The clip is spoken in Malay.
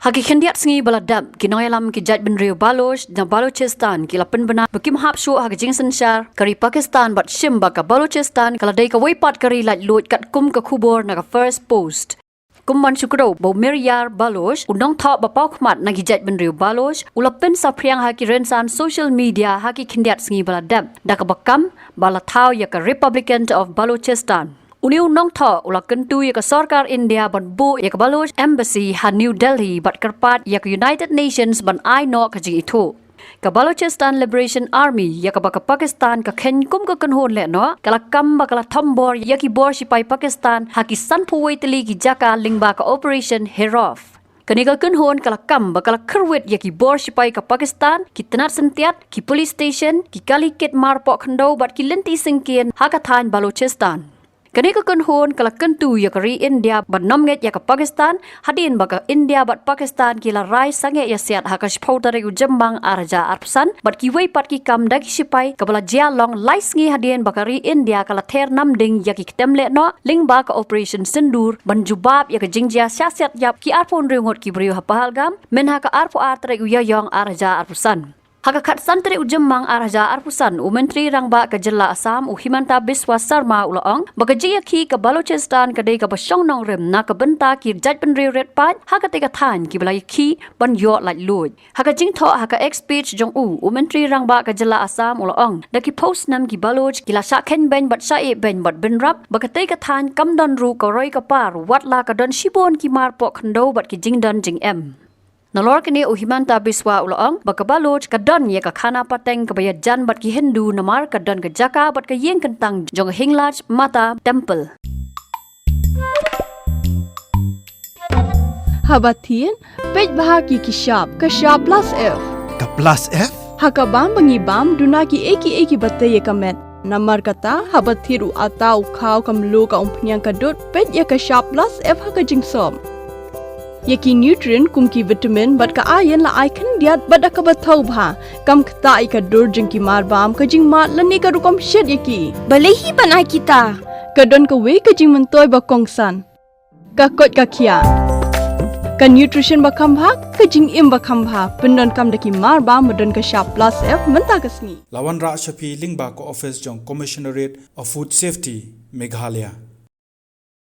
Hagi kendiat sengi baladab kinoi alam ki jaj benriu Baloch dan Balochistan ki lapen bena bekim hap shu hagi Jingsynshar kari Pakistan bat shim baka Balochistan kala dai ka weipat kari Pyllait-Luid kat kum ka khubor na ka first post. Kumban syukro bo Miryar Baloch undang thok ba pau khmat na ki jaj benriu Baloch ulapen sapriang hagi rensan social media hagi kendiat sengi baladab da ka bakam balathau ya ka Republican of Balochistan. Uniu nong tho ula kentu ya ka sarkar India ban bu ya ka Baloch embassy ha New Delhi bat karpat ya ka United Nations ban ai no ka ji itu. Ka Balochistan Liberation Army ya ka baka Pakistan ka khen kum ka kan hon le no kala kam ba kala thambor ya ki bor sipai Pakistan ha ki san phuwei tali ki jaka lingba ka operation Kyrwoh. Kaniga kan hon kala kam ba kala Kyrwoh ya ki bor sipai ka Pakistan ki tenat sentiat ki police station ki kali ket mar pok khando bat ki lenti singkien ha ka than Balochistan. Kaniga kan hon kala kentu ya kari India bat nomnget ya ka Pakistan hadin baka India bat Pakistan kila rai sange ya siat ha ka shpautare u jembang araja arpsan bat ki wei pat ki kam dak sipai ka bala jia long lais ngi hadin bakari India kala ther nam ding ya ki temle no ling ba ka operation sindur ban jubab ya ka Jingïakhih siat yap ki arpon ringot ki brio ha pahalgam men ha ka arpo artre u ya yong araja arpsan. Haka kat santri ujemmang araja arpusan menteri rangba ke jela Assam Himanta Biswa Sarma ulaong baka Jingïakhih ke Balochistan ke dei ke basong nong rem na ke benta ki jaj benri red pat haka tega than ki Pyllait-Luid ban yo Pyllait-Luid haka jingtho haka expert jong menteri rangba ke jela Assam ulaong da ki post nam ki Baloch ki la sha ken ben bat sha e ben bat benrap baka tega than kam don ru ko roi ka par wat la ka don shibon ki mar pok khando bat ki jingdan jingem. Nalor kini Himanta Biswa ulaong baka Baloch kadon ye ka khana pateng ka baya jan bat ki Hindu namar kadon ka jaka bat ka yeng kentang jong hinglaj mata temple. Habatin pej bahagi ki shop ka shop plus F. Ka plus F? Haka bam bangi bam duna ki eki batte ye kamet. Namar kata habathiru atau khau kamlo ka umpnyang ka dot pej ye ka shop plus F haka jingsom. Yaki nutrient kumki vitamin bat ka ayan la icon diat bat ka bathau bha kam khta ka dur jing ki mar bam ka jing mat lani ka rukom shed yaki balehi banai kita ka don ka we ka jing mentoy ba kongsan ka kot ka khia ka nutrition ba kham bha ka jing im ba kham bha pendon kam daki mar bam modon ka sharp plus F menta kasni Lawan Ra Shafi Lingba ko office jong commissionerate of food safety Meghalaya